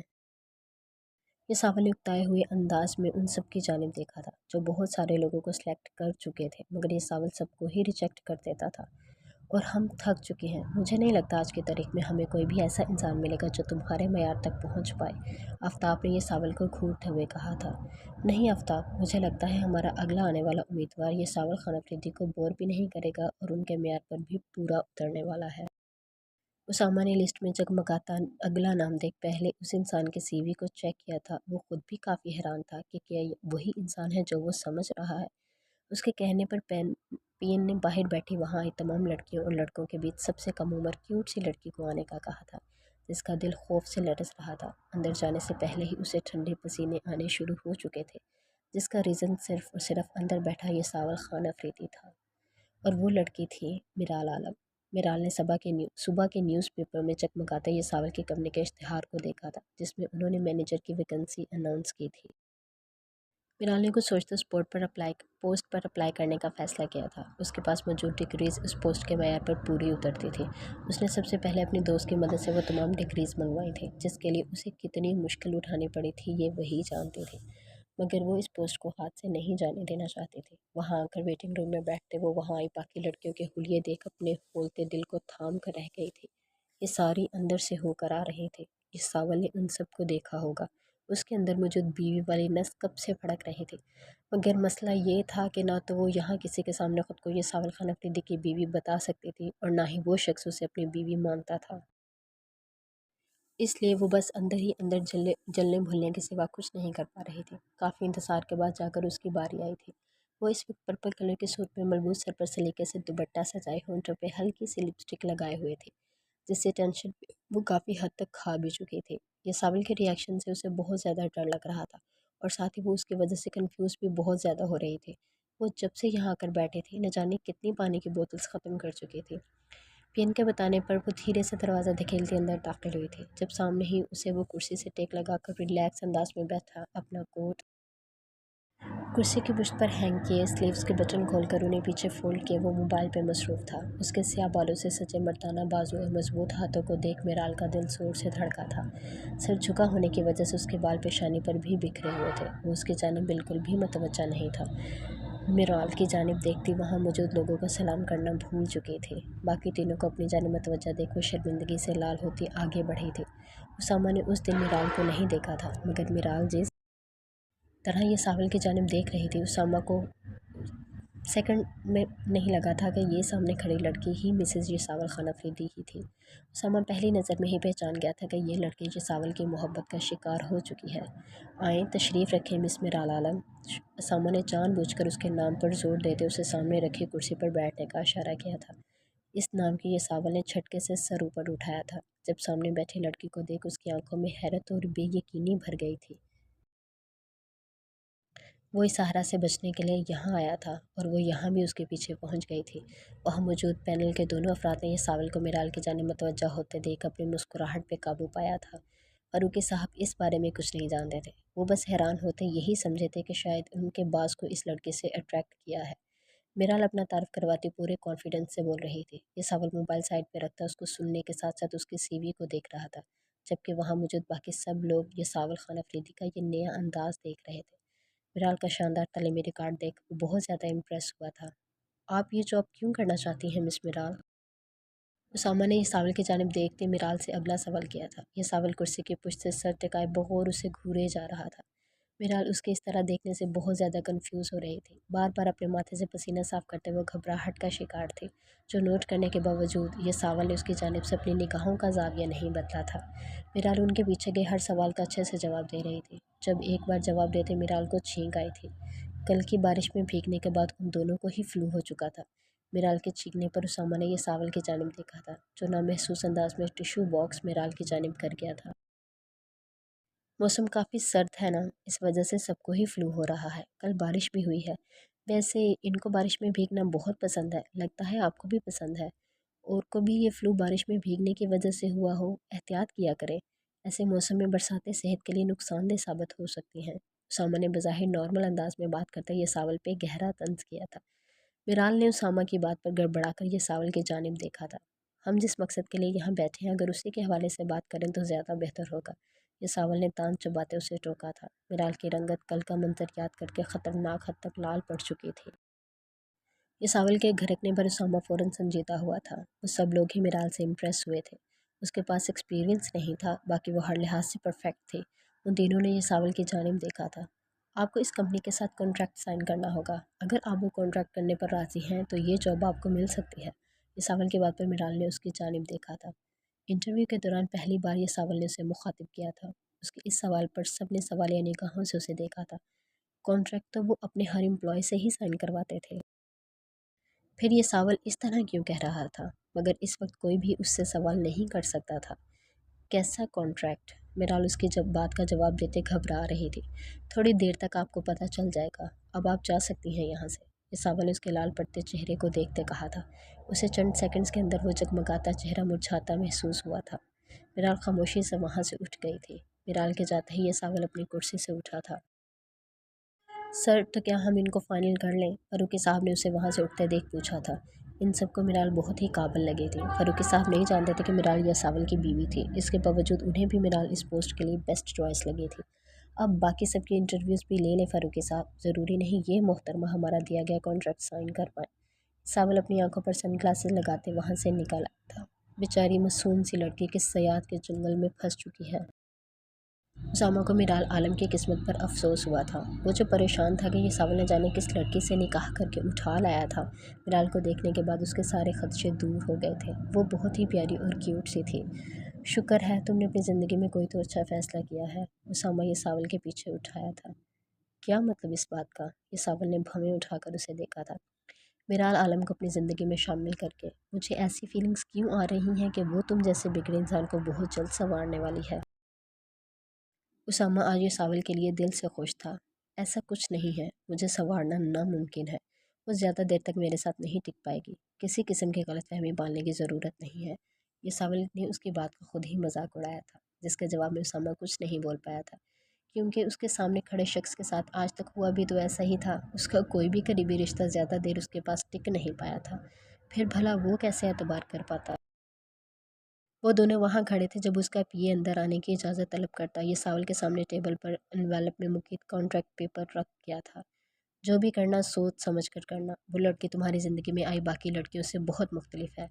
یہ ساول نے اکتائے ہوئے انداز میں ان سب کی جانب دیکھا تھا جو بہت سارے لوگوں کو سلیکٹ کر چکے تھے، مگر یہ ساول سب کو ہی ریجیکٹ کر دیتا تھا۔ اور ہم تھک چکے ہیں، مجھے نہیں لگتا آج کی تاریخ میں ہمیں کوئی بھی ایسا انسان ملے گا جو تمہارے معیار تک پہنچ پائے۔ آفتاب نے یہ ساول کو گھورتے ہوئے کہا تھا۔ نہیں آفتاب، مجھے لگتا ہے ہمارا اگلا آنے والا امیدوار یہ ساول خان افریدی کو بور بھی نہیں کرے گا اور ان کے معیار پر بھی پورا اترنے والا ہے۔ اسامہ نے لسٹ میں جگمگاتا اگلا نام دیکھ پہلے اس انسان کے سی وی کو چیک کیا تھا۔ وہ خود بھی کافی حیران تھا کہ کیا یہ وہی انسان ہے جو وہ سمجھ رہا ہے۔ اس کے کہنے پر پی این نے باہر بیٹھی وہاں آئی تمام لڑکیوں اور لڑکوں کے بیچ سب سے کم عمر کیوٹ سی لڑکی کو آنے کا کہا تھا، جس کا دل خوف سے لرز رہا تھا۔ اندر جانے سے پہلے ہی اسے ٹھنڈے پسینے آنے شروع ہو چکے تھے، جس کا ریزن صرف اور صرف اندر بیٹھا یہ ساول خان افریدی تھا۔ اور وہ لڑکی تھی میرال عالم۔ میرال نے صبح کے نیوز پیپر میں چکمکاتے یہ ساول کی کمپنی کے اشتہار کو دیکھا تھا، جس میں انہوں نے مینیجر کی ویکنسی اناؤنس کی تھی۔ میرال نے کچھ سوچتے اس پوسٹ پر اپلائی کرنے کا فیصلہ کیا تھا۔ اس کے پاس موجود ڈگریز اس پوسٹ کے معیار پر پوری اترتی تھی۔ اس نے سب سے پہلے اپنی دوست کی مدد سے وہ تمام ڈگریز منگوائی تھیں، جس کے لیے اسے کتنی مشکل اٹھانی پڑی تھی یہ وہی جانتی تھی، مگر وہ اس پوسٹ کو ہاتھ سے نہیں جانے دینا چاہتی تھی۔ وہاں آ کر ویٹنگ روم میں بیٹھتے وہ وہاں آئی باقی لڑکیوں کے حلیے دیکھ اپنے کھولتے دل کو تھام کر رہ گئی تھی۔ یہ ساری اندر سے ہو کر آ رہی تھی۔ اس ساول نے ان سب کو دیکھا ہوگا، اس کے اندر موجود بیوی والی نس کب سے پھڑک رہی تھی، مگر مسئلہ یہ تھا کہ نہ تو وہ یہاں کسی کے سامنے خود کو یہ ساول خان افریدی کی بیوی بتا سکتی تھی اور نہ ہی وہ شخص اسے اپنی بیوی مانتا تھا۔ اس لیے وہ بس اندر ہی اندر جلنے بھولنے کے سوا کچھ نہیں کر پا رہی تھی۔ کافی انتظار کے بعد جا کر اس کی باری آئی تھی۔ وہ اس وقت پرپل کلر کے سوٹ میں ملبوس، سر پر سلیقے سے دوپٹہ سجائے، ہونٹوں پہ ہلکی سی لپسٹک لگائے ہوئے تھی، جس سے ٹینشن پہ وہ کافی حد تک کھا بھی چکی تھی۔ یہ ساول کے ری ایکشن سے اسے بہت زیادہ ڈر لگ رہا تھا، اور ساتھ ہی وہ اس کی وجہ سے کنفیوز بھی بہت زیادہ ہو رہی تھی۔ وہ جب سے یہاں آ کر بیٹھی تھی، نہ جانے کتنی پانی کی بوتلز ختم کر چکی تھی۔ پین کے بتانے پر وہ دھیرے سے دروازہ دھکیلتے اندر داخل ہوئی تھی، جب سامنے ہی اسے وہ کرسی سے ٹیک لگا کر ریلیکس انداز میں بیٹھا اپنا کوٹ کرسی کی پشت پر ہینگ کیے، سلیوز کے بٹن کھول کر انہیں پیچھے فولڈ کیے وہ موبائل پہ مصروف تھا۔ اس کے سیاہ بالوں سے سجے مردانہ بازو اور مضبوط ہاتھوں کو دیکھ میرال کا دل زور سے دھڑکا تھا۔ سر جھکا ہونے کی وجہ سے اس کے بال پیشانی پر بھی بکھرے ہوئے تھے۔ وہ اس کی جانب بالکل بھی متوجہ نہیں تھا۔ میرال کی جانب دیکھتی وہاں موجود لوگوں کو سلام کرنا بھول چکی تھی۔ باقی تینوں کو اپنی جانب متوجہ دیکھ وہ شرمندگی سے لال ہوتی آگے بڑھی تھی۔ اسامہ نے اس دن میرال کو نہیں دیکھا تھا، مگر میرال جس طرح یہ ساول کی جانب دیکھ رہی تھی، اسامہ کو سیکنڈ میں نہیں لگا تھا کہ یہ سامنے کھڑی لڑکی ہی مسز جساول خان افریدی ہی تھی۔ اسامہ پہلی نظر میں ہی پہچان گیا تھا کہ یہ لڑکی جساول کی محبت کا شکار ہو چکی ہے۔ آئیں، تشریف رکھیں مس میرال عالم۔ اسامہ نے جان بوجھ کر اس کے نام پر زور دیتے اسے سامنے رکھی کرسی پر بیٹھنے کا اشارہ کیا تھا۔ اس نام کی جساول نے جھٹکے سے سر اوپر اٹھایا تھا، جب سامنے بیٹھی لڑکی کو دیکھ اس کی آنکھوں میں حیرت اور بے یقینی بھر گئی تھی۔ وہ اس صحرا سے بچنے کے لیے یہاں آیا تھا، اور وہ یہاں بھی اس کے پیچھے پہنچ گئی تھی۔ وہاں موجود پینل کے دونوں افراد نے یہ ساول کو میرال کی جانب متوجہ ہوتے دیکھ اپنی مسکراہٹ پہ قابو پایا تھا۔ فاروقی صاحب اس بارے میں کچھ نہیں جانتے تھے۔ وہ بس حیران ہوتے یہی سمجھے تھے کہ شاید ان کے باز کو اس لڑکی سے اٹریکٹ کیا ہے۔ میرال اپنا تعارف کرواتی پورے کانفیڈنس سے بول رہی تھی۔ یہ ساول موبائل سائڈ پہ رکھتا اس کو سننے کے ساتھ ساتھ اس کی سی وی کو دیکھ رہا تھا، جبکہ وہاں موجود باقی سب لوگ یہ ساول خان افریدی کا یہ نیا انداز دیکھ رہے تھے۔ میرال کا شاندار تعلیمی ریکارڈ دیکھ وہ بہت زیادہ امپریس ہوا تھا۔ آپ یہ جاب کیوں کرنا چاہتی ہیں مس میرال؟ اسامہ نے یہ ساول کی جانب دیکھتے میرال سے اگلا سوال کیا تھا۔ یہ ساول کرسی کی پشت سے سر ٹکائے بغور اسے گھورے جا رہا تھا۔ میرال اس کے اس طرح دیکھنے سے بہت زیادہ کنفیوز ہو رہی تھی۔ بار بار اپنے ماتھے سے پسینہ صاف کرتے وہ گھبراہٹ کا شکار تھی، جو نوٹ کرنے کے باوجود یہ ساول نے اس کی جانب سے اپنی نگاہوں کا زاویہ نہیں بدلا تھا۔ میرال ان کے پیچھے گئے ہر سوال کا اچھے سے جواب دے رہی تھی۔ جب ایک بار جواب دیتے میرال کو چھینک آئی تھی۔ کل کی بارش میں بھیگنے کے بعد ان دونوں کو ہی فلو ہو چکا تھا۔ میرال کے چیخنے پر اسامہ نے یہ ساول کی جانب دیکھا تھا، جو نامحسوس انداز میں ٹشو باکس میرال کی جانب کر گیا تھا۔ موسم کافی سرد ہے نا، اس وجہ سے سب کو ہی فلو ہو رہا ہے۔ کل بارش بھی ہوئی ہے۔ ویسے ان کو بارش میں بھیگنا بہت پسند ہے، لگتا ہے آپ کو بھی پسند ہے۔ اور کو بھی یہ فلو بارش میں بھیگنے کی وجہ سے ہوا ہو، احتیاط کیا کرے۔ ایسے موسم میں برساتیں صحت کے لیے نقصان دہ ثابت ہو سکتی ہیں۔ اسامہ نے بظاہر نارمل انداز میں بات کرتے یہ ساول پہ گہرا طنز کیا تھا۔ میرال نے اسامہ کی بات پر گڑبڑا کر یہ ساول کی جانب دیکھا تھا۔ ہم جس مقصد کے لیے یہاں بیٹھے ہیں، اگر اسی کے حوالے سے بات کریں تو زیادہ بہتر ہوگا۔ یہ ساول نے تان چباتے اسے ٹوکا تھا۔ میرال کی رنگت کل کا منظر یاد کر کے خطرناک حد تک لال پڑ چکی تھی۔ یہ ساول کے گھرکنے پر اسامہ فوراً سنجیدہ ہوا تھا۔ وہ سب لوگ ہی میرال سے امپریس ہوئے تھے۔ اس کے پاس ایکسپیرینس نہیں تھا، باقی وہ ہر لحاظ سے پرفیکٹ تھی۔ ان تینوں نے یہ ساول کی جانب دیکھا تھا۔ آپ کو اس کمپنی کے ساتھ کانٹریکٹ سائن کرنا ہوگا۔ اگر آپ وہ کانٹریکٹ کرنے پر راضی ہیں تو یہ جاب آپ کو مل سکتی ہے۔ یہ ساول کی بات پر میرال نے اس کی جانب دیکھا تھا۔ انٹرویو کے دوران پہلی بار یہ ساول نے اسے مخاطب کیا تھا۔ اس کے اس سوال پر سب نے سوالیہ نگاہوں سے اسے دیکھا تھا۔ کانٹریکٹ تو وہ اپنے ہر امپلائی سے ہی سائن کرواتے تھے، پھر یہ ساول اس طرح کیوں کہہ رہا تھا؟ مگر اس وقت کوئی بھی اس سے سوال نہیں کر سکتا تھا۔ کیسا کانٹریکٹ؟ میرال اس کی بات کا جواب دیتے گھبرا رہی تھی۔ تھوڑی دیر تک آپ کو پتہ چل جائے گا، اب آپ جا سکتی ہیں یہاں سے، یہ ساول نے اس کے لال پڑتے چہرے کو دیکھتے کہا تھا۔ اسے چند سیکنڈز کے اندر وہ جگمگاتا چہرہ مرجھاتا محسوس ہوا تھا۔ میرال خاموشی سے وہاں سے اٹھ گئی تھی۔ میرال کے جاتے ہی یہ ساول اپنی کرسی سے اٹھا تھا۔ سر، تو کیا ہم ان کو فائنل کر لیں؟ فاروقی صاحب نے اسے وہاں سے اٹھتے دیکھ پوچھا تھا۔ ان سب کو میرال بہت ہی قابل لگی تھی۔ فاروقی صاحب نہیں جانتے تھے کہ میرال یہ ساول کی بیوی تھی، اس کے باوجود انہیں بھی میرال اس پوسٹ کے لیے بیسٹ چوائس لگی تھی۔ اب باقی سب کی انٹرویوز بھی لے لیں فاروقی صاحب، ضروری نہیں یہ محترمہ ہمارا دیا گیا کانٹریکٹ سائن کر پائیں۔ ساول اپنی آنکھوں پر سن گلاسز لگاتے وہاں سے نکل آیا تھا۔ بیچاری معصوم سی لڑکی کس صیاد کے چنگل میں پھنس چکی ہے۔ اسامہ کو میرال عالم کی قسمت پر افسوس ہوا تھا۔ وہ جو پریشان تھا کہ یہ ساول نہ جانے کس لڑکی سے نکاح کر کے اٹھا لایا تھا، میرال کو دیکھنے کے بعد اس کے سارے خدشے دور ہو گئے تھے۔ وہ بہت ہی پیاری اور کیوٹ سی تھی۔ شکر ہے تم نے اپنی زندگی میں کوئی تو اچھا فیصلہ کیا ہے۔ اسامہ یہ ساول کے پیچھے اٹھایا تھا۔ کیا مطلب اس بات کا؟ یہ ساول نے بھویں اٹھا کر اسے دیکھا تھا۔ میرال عالم کو اپنی زندگی میں شامل کر کے مجھے ایسی فیلنگز کیوں آ رہی ہیں کہ وہ تم جیسے بگڑے انسان کو بہت جلد سنوارنے والی ہے۔ اسامہ آج یہ ساول کے لیے دل سے خوش تھا۔ ایسا کچھ نہیں ہے، مجھے سنوارنا ناممکن ہے۔ وہ زیادہ دیر تک میرے ساتھ نہیں ٹک پائے گی۔ کسی قسم کی غلط فہمی باندھنے کی ضرورت نہیں ہے۔ یہ ساول نے اس کی بات کا خود ہی مذاق اڑایا تھا، جس کے جواب میں اسامہ کچھ نہیں بول پایا تھا، کیونکہ اس کے سامنے کھڑے شخص کے ساتھ آج تک ہوا بھی تو ایسا ہی تھا۔ اس کا کوئی بھی قریبی رشتہ زیادہ دیر اس کے پاس ٹک نہیں پایا تھا، پھر بھلا وہ کیسے اعتبار کر پاتا؟ وہ دونوں وہاں کھڑے تھے جب اس کا پی اے اندر آنے کی اجازت طلب کرتا۔ یہ ساول کے سامنے ٹیبل پر انویلپ میں مقید کانٹریکٹ پیپر رکھ گیا تھا۔ جو بھی کرنا سوچ سمجھ کر کرنا۔ وہ لڑکی تمہاری زندگی میں آئی باقی لڑکیوں سے بہت مختلف ہے۔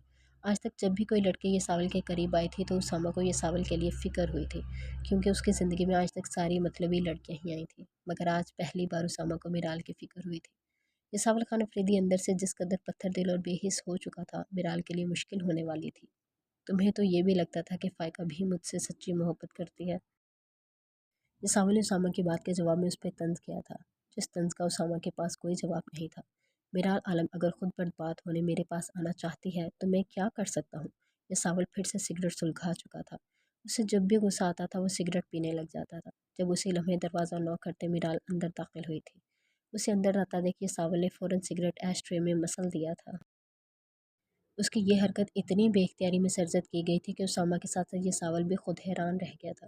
آج تک جب بھی کوئی لڑکی یہ ساول کے قریب آئی تھی تو اسامہ کو یہ ساول کے لیے فکر ہوئی تھی، کیونکہ اس کی زندگی میں آج تک ساری مطلبی لڑکیاں ہی آئی تھیں، مگر آج پہلی بار اسامہ کو میرال کی فکر ہوئی تھی۔ یہ ساول خان افریدی اندر سے جس قدر پتھر دل اور بے حس ہو چکا تھا، میرال کے لیے مشکل ہونے والی تھی۔ تمہیں تو یہ بھی لگتا تھا کہ فائقہ بھی مجھ سے سچی محبت کرتی ہے؟ یہ ساول نے اسامہ کی بات کے جواب میں اس پہ طنز کیا تھا، جس طنز کا اسامہ کے پاس کوئی جواب نہیں تھا۔ میرال عالم اگر خود پر بات ہونے میرے پاس آنا چاہتی ہے تو میں کیا کر سکتا ہوں؟ یہ ساول پھر سے سگریٹ سلگھا چکا تھا۔ اسے جب بھی غصہ آتا تھا وہ سگریٹ پینے لگ جاتا تھا۔ جب اسی لمحے دروازہ نوک کرتے میرال اندر داخل ہوئی تھی۔ اسے اندر آتا دیکھ یہ ساول نے فوراً سگریٹ ایش ٹرے میں مسل دیا تھا۔ اس کی یہ حرکت اتنی بے اختیاری میں سرزد کی گئی تھی کہ اسامہ کے ساتھ ساتھ یہ ساول بھی خود حیران رہ گیا تھا۔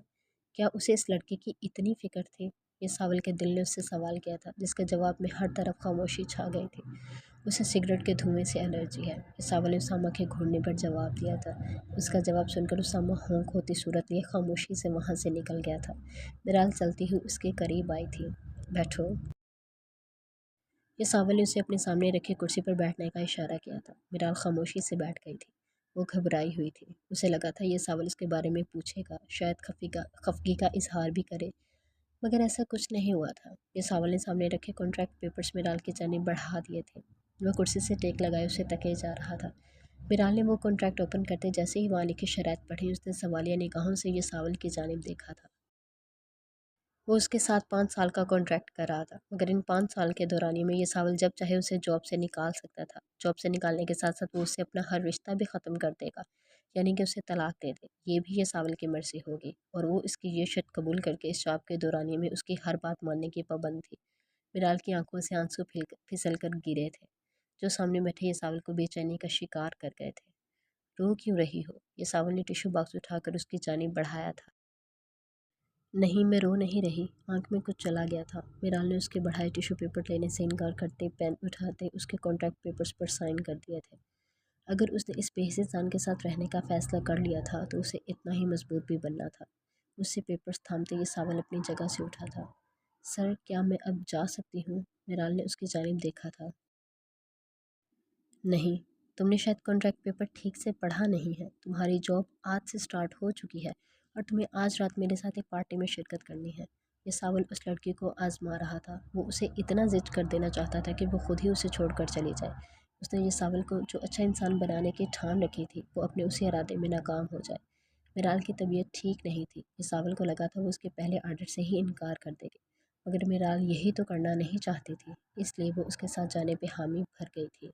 کیا اسے اس لڑکے کی اتنی فکر تھی؟ یہ ساول کے دل نے اس سے سوال کیا تھا، جس کے جواب میں ہر طرف خاموشی چھا گئی تھی۔ اسے سگریٹ کے دھوئیں سے الرجی ہے، یہ ساول نے اسامہ کے گھورنے پر جواب دیا تھا۔ اس کا جواب سن کر اسامہ ہونک ہوتی صورت لیے خاموشی سے وہاں سے نکل گیا تھا۔ میرال چلتی ہوئی اس کے قریب آئی تھی۔ بیٹھو۔ یہ ساول نے اسے اپنے سامنے رکھی کرسی پر بیٹھنے کا اشارہ کیا تھا۔ میرال خاموشی سے بیٹھ گئی تھی۔ وہ گھبرائی ہوئی تھی۔ اسے لگا تھا یہ ساول اس کے بارے میں پوچھے گا، شاید خفگی کا اظہار بھی کرے، مگر ایسا کچھ نہیں ہوا تھا۔ یہ ساول نے سامنے رکھے کانٹریکٹ پیپرز میرال کی جانب بڑھا دیے تھے۔ وہ کرسی سے ٹیک لگائے اسے تکے جا رہا تھا۔ میرال نے وہ کانٹریکٹ اوپن کرتے جیسے ہی وہاں لکھی شرائط پڑھی، اس نے سوالیہ نگاہوں سے یہ ساول کی جانب دیکھا تھا۔ وہ اس کے ساتھ 5 سال کا کانٹریکٹ کر رہا تھا، مگر ان 5 سال کے دورانیے میں یہ ساول جب چاہے اسے جاب سے نکال سکتا تھا۔ جاب سے نکالنے کے ساتھ ساتھ وہ اس سے اپنا ہر رشتہ بھی ختم کر دے گا، یعنی کہ اسے طلاق دے دے۔ یہ بھی یہ ساول کی مرضی ہوگی، اور وہ اس کی یہ شرط قبول کر کے اس جاب کے دورانیے میں اس کی ہر بات ماننے کی پابند تھی۔ میرال کی آنکھوں سے آنسو پھسل کر گرے تھے، جو سامنے بیٹھے یہ ساول کو بے چینی کا شکار کر گئے تھے۔ رو کیوں رہی ہو؟ یہ ساول نے ٹیشو باکس اٹھا کر اس کی جانب بڑھایا تھا۔ نہیں، میں رو نہیں رہی، آنکھ میں کچھ چلا گیا تھا۔ میرال نے اس کے بڑھائے ٹیشو پیپر لینے سے انکار کرتے پین اٹھاتے اس کے کانٹریکٹ پیپرز پر سائن کر دیے تھے۔ اگر اس نے اس بے حس انسان کے ساتھ رہنے کا فیصلہ کر لیا تھا تو اسے اتنا ہی مضبوط بھی بننا تھا۔ اس سے پیپرز تھامتے یہ ساول اپنی جگہ سے اٹھا تھا۔ سر، کیا میں اب جا سکتی ہوں؟ میرال نے اس کی جانب دیکھا تھا۔ نہیں، تم نے شاید کانٹریکٹ پیپر ٹھیک سے پڑھا نہیں ہے۔ تمہاری جاب آج سے سٹارٹ ہو چکی ہے اور تمہیں آج رات میرے ساتھ ایک پارٹی میں شرکت کرنی ہے۔ یہ ساول اس لڑکی کو آزما رہا تھا۔ وہ اسے اتنا ضد کر دینا چاہتا تھا کہ وہ خود ہی اسے چھوڑ کر چلی جائے۔ اس نے یہ ساول کو جو اچھا انسان بنانے کی ٹھان رکھی تھی وہ اپنے اسی ارادے میں ناکام ہو جائے۔ میرال کی طبیعت ٹھیک نہیں تھی۔ یہ ساول کو لگا تھا وہ اس کے پہلے آرڈر سے ہی انکار کر دے گی، مگر میرال یہی تو کرنا نہیں چاہتی تھی، اس لیے وہ اس کے ساتھ جانے پہ حامی بھر گئی تھی۔